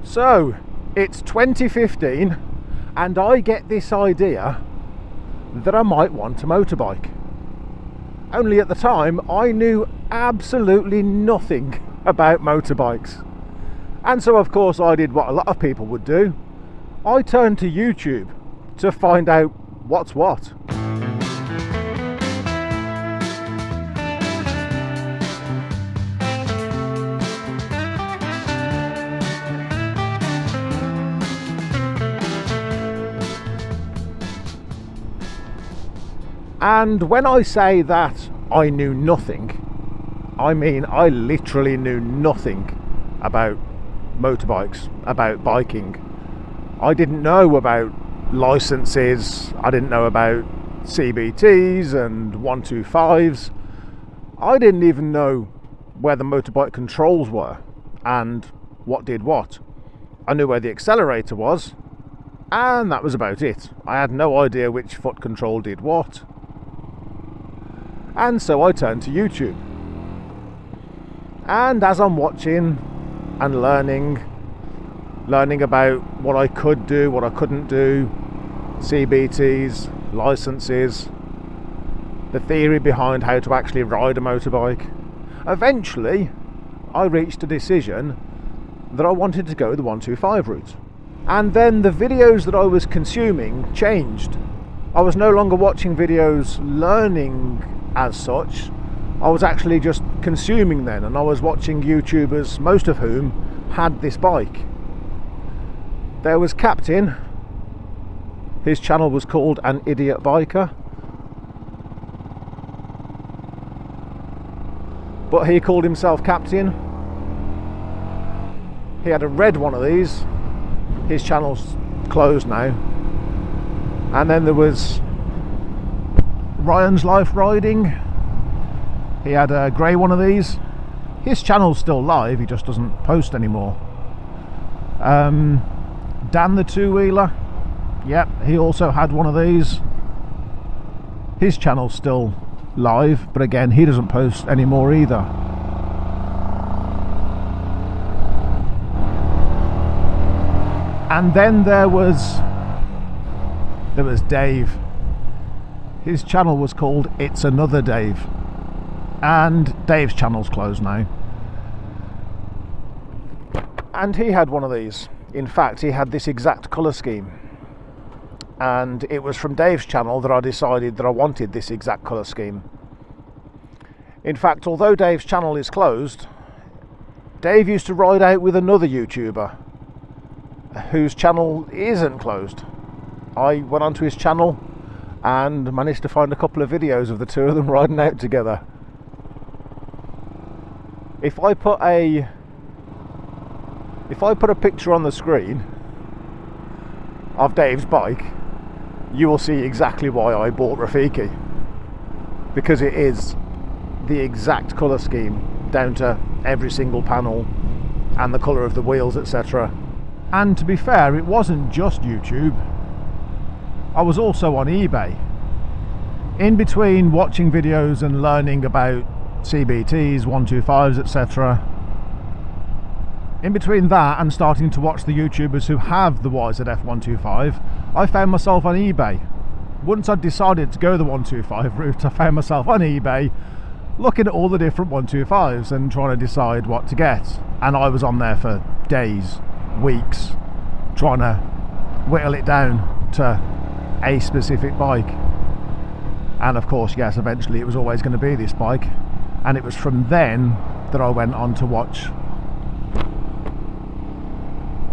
So it's 2015 and I get this idea that I might want a motorbike. Only at the time I knew absolutely nothing about motorbikes. And so of course I did what a lot of people would do. I turned to YouTube to find out what's what. And when I say that I knew nothing, I mean I literally knew nothing about motorbikes, about biking. I didn't know about licenses, I didn't know about CBTs and 125s. I didn't even know where the motorbike controls were and what did what. I knew where the accelerator was, and that was about it. I had no idea which foot control did what. And so I turned to YouTube. And as I'm watching and learning about what I could do, what I couldn't do, CBTs, licenses, the theory behind how to actually ride a motorbike, eventually I reached a decision that I wanted to go the 125 route. And then the videos that I was consuming changed. I was no longer watching videos learning as such. I was actually just consuming then, and I was watching YouTubers, most of whom had this bike. There was Captain. His channel was called An Idiot Biker, but he called himself Captain. He had a red one of these. His channel's closed now. And then there was Ryan's Life Riding. He had a grey one of these. His channel's still live, he just doesn't post anymore. Dan the Two-Wheeler, yep, he also had one of these. His channel's still live, but again, he doesn't post anymore either. And then there was Dave. His channel was called It's Another Dave, and Dave's channel's closed now. And he had one of these. In fact, he had this exact colour scheme, and it was from Dave's channel that I decided that I wanted this exact colour scheme. In fact, although Dave's channel is closed, Dave used to ride out with another YouTuber whose channel isn't closed. I went onto his channel and managed to find a couple of videos of the two of them riding out together. If I put a picture on the screen of Dave's bike, you will see exactly why I bought Rafiki, because it is the exact colour scheme down to every single panel and the colour of the wheels, etc. And to be fair, it wasn't just YouTube. I was also on eBay. In between watching videos and learning about CBTs, 125s, etc. In between that and starting to watch the YouTubers who have the YZF R125, I found myself on eBay. Once I'd decided to go the 125 route, I found myself on eBay looking at all the different 125s and trying to decide what to get. And I was on there for days, weeks, trying to whittle it down to a specific bike. And of course, yes, eventually it was always going to be this bike, and it was from then that I went on to watch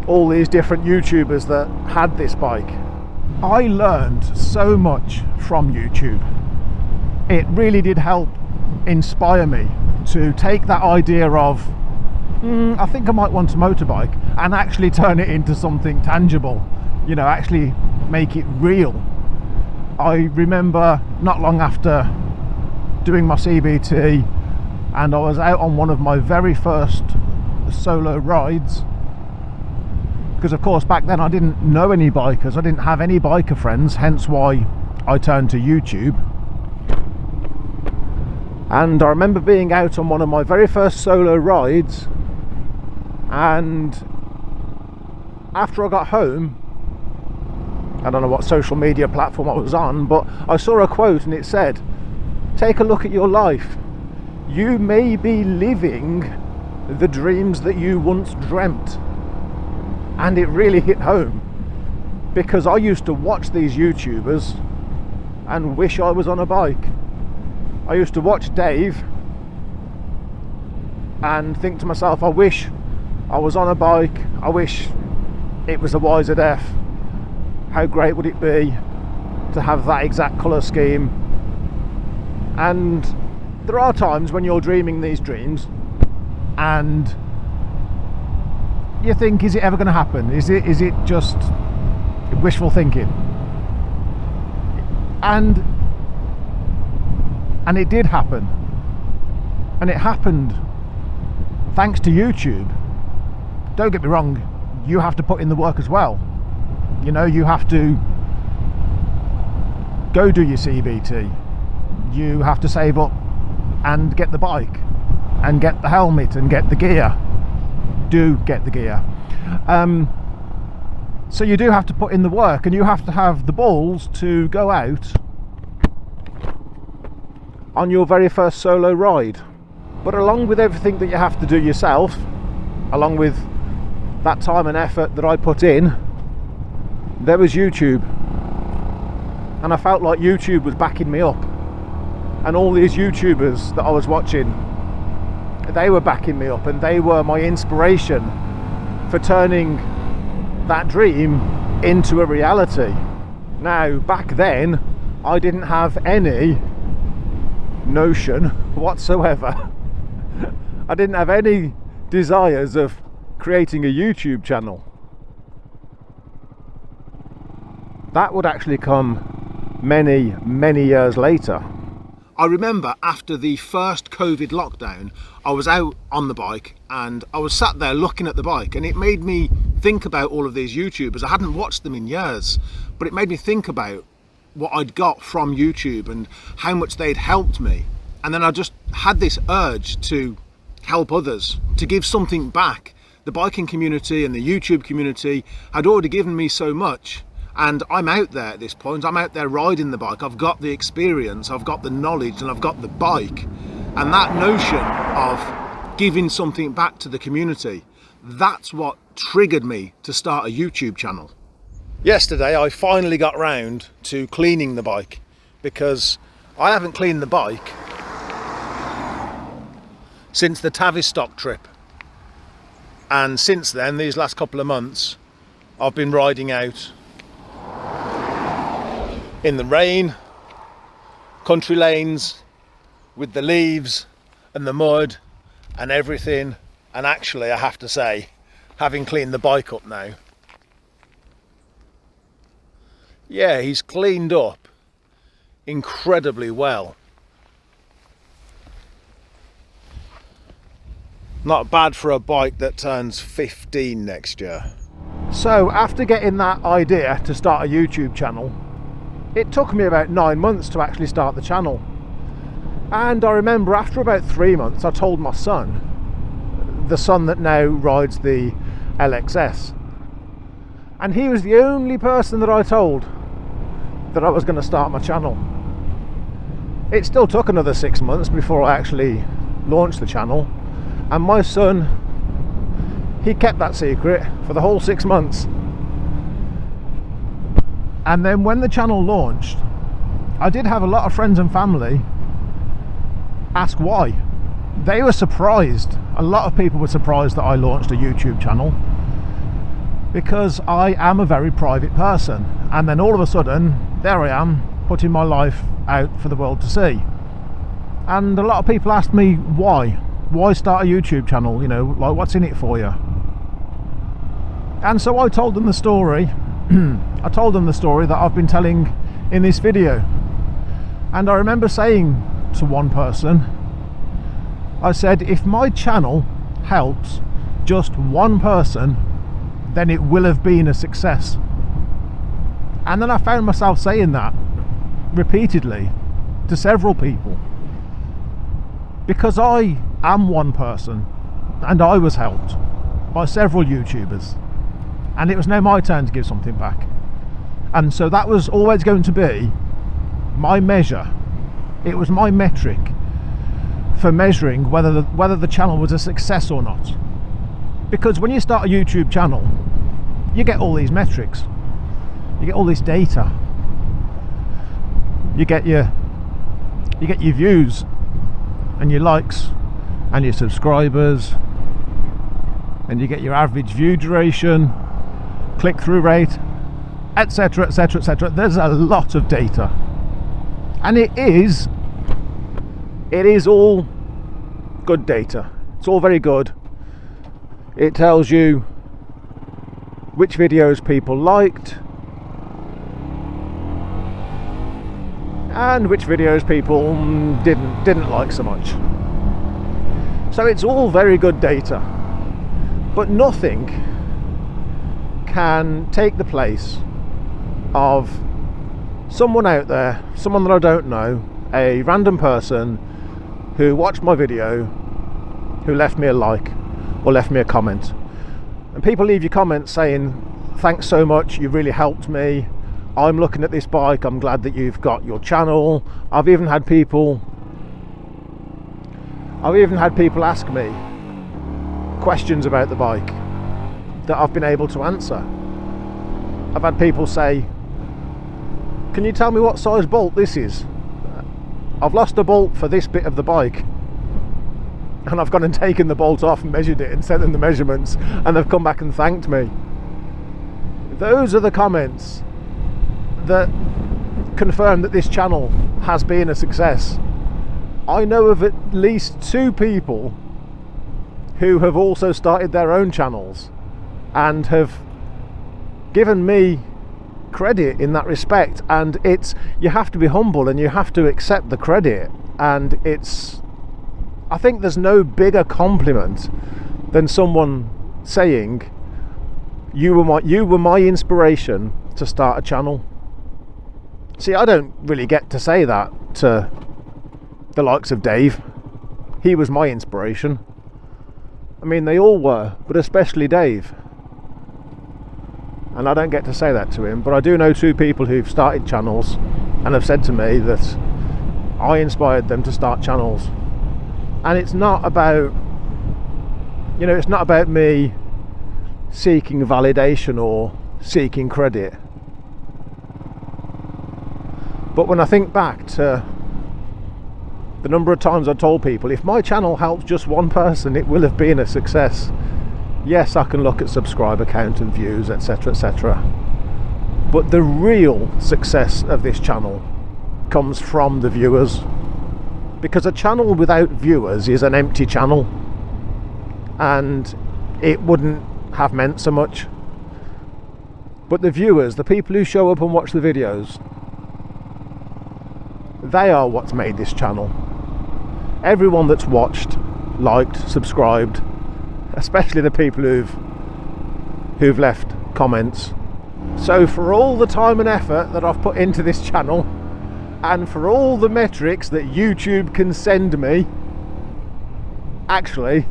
all these different YouTubers that had this bike. I learned so much from YouTube. It really did help inspire me to take that idea of I think I might want a motorbike, and actually turn it into something tangible, you know, actually make it real. I remember not long after doing my CBT, and I was out on one of my very first solo rides, because of course back then I didn't know any bikers, I didn't have any biker friends, hence why I turned to YouTube. And I remember being out on one of my very first solo rides, and after I got home, I don't know what social media platform I was on, but I saw a quote and it said, take a look at your life. You may be living the dreams that you once dreamt. And it really hit home, because I used to watch these YouTubers and wish I was on a bike. I used to watch Dave and think to myself, I wish I was on a bike, I wish it was a YZF. How great would it be to have that exact colour scheme? And there are times when you're dreaming these dreams and you think, is it ever going to happen? Is it just wishful thinking? And it did happen. And it happened thanks to YouTube. Don't get me wrong, you have to put in the work as well. You know, you have to go do your CBT. You have to save up and get the bike and get the helmet and get the gear. Do get the gear. So you do have to put in the work, and you have to have the balls to go out on your very first solo ride. But along with everything that you have to do yourself, along with that time and effort that I put in, there was YouTube. And I felt like YouTube was backing me up. And all these YouTubers that I was watching, they were backing me up, and they were my inspiration for turning that dream into a reality. Now, back then, I didn't have any notion whatsoever. I didn't have any desires of creating a YouTube channel. That would actually come many, many years later. I remember after the first COVID lockdown, I was out on the bike and I was sat there looking at the bike, and it made me think about all of these YouTubers. I hadn't watched them in years, but it made me think about what I'd got from YouTube and how much they'd helped me. And then I just had this urge to help others, to give something back. The biking community and the YouTube community had already given me so much. And I'm out there at this point, I'm out there riding the bike, I've got the experience, I've got the knowledge, and I've got the bike. And that notion of giving something back to the community, that's what triggered me to start a YouTube channel. Yesterday I finally got round to cleaning the bike, because I haven't cleaned the bike since the Tavistock trip. And since then, these last couple of months, I've been riding out in the rain, country lanes, with the leaves and the mud and everything. And actually, I have to say, having cleaned the bike up now, yeah, he's cleaned up incredibly well. Not bad for a bike that turns 15 next year. So after getting that idea to start a YouTube channel, it took me about 9 months to actually start the channel. And I remember after about 3 months, I told my son, the son that now rides the LXS, and he was the only person that I told that I was going to start my channel. It still took another 6 months before I actually launched the channel, and my son, he kept that secret for the whole 6 months. And then when the channel launched, I did have a lot of friends and family ask why. They were surprised. A lot of people were surprised that I launched a YouTube channel, because I am a very private person. And then all of a sudden, there I am, putting my life out for the world to see. And a lot of people asked me why. Why start a YouTube channel? You know, like, what's in it for you? And so I told them the story. I told them the story that I've been telling in this video. And I remember saying to one person, I said, if my channel helps just one person, then it will have been a success. And then I found myself saying that repeatedly to several people, because I am one person and I was helped by several YouTubers. and it was now my turn to give something back. And so that was always going to be my measure. It was my metric for measuring whether the channel was a success or not. Because when you start a YouTube channel, you get all these metrics, you get all this data, you get your views and your likes and your subscribers, and you get your average view duration, click-through rate, etc, etc, etc. There's a lot of data, and it is all good data. It's all very good. It tells you which videos people liked and which videos people didn't like so much. So it's all very good data, but nothing can take the place of someone out there, someone that I don't know, a random person who watched my video, who left me a like or left me a comment. And people leave you comments saying, thanks so much, you really helped me, I'm looking at this bike, I'm glad that you've got your channel. I've even had people ask me questions about the bike that I've been able to answer. I've had people say, can you tell me what size bolt this is? I've lost a bolt for this bit of the bike, and I've gone and taken the bolt off and measured it and sent them the measurements, and they've come back and thanked me. Those are the comments that confirm that this channel has been a success. I know of at least 2 people who have also started their own channels and have given me credit in that respect, and you have to be humble and you have to accept the credit, and I think there's no bigger compliment than someone saying you were my inspiration to start a channel. See, I don't really get to say that to the likes of Dave. He was my inspiration. I mean, they all were, but especially Dave. And I don't get to say that to him, but I do know 2 people who've started channels and have said to me that I inspired them to start channels. And it's not about, it's not about me seeking validation or seeking credit. But when I think back to the number of times I told people, if my channel helps just one person, it will have been a success. Yes, I can look at subscriber count and views, etc, etc, but the real success of this channel comes from the viewers, because a channel without viewers is an empty channel, and it wouldn't have meant so much. But the viewers, the people who show up and watch the videos, they are what's made this channel. Everyone that's watched, liked, subscribed, especially the people who've left comments. So for all the time and effort that I've put into this channel, and for all the metrics that YouTube can send me, actually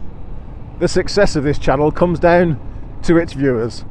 the success of this channel comes down to its viewers.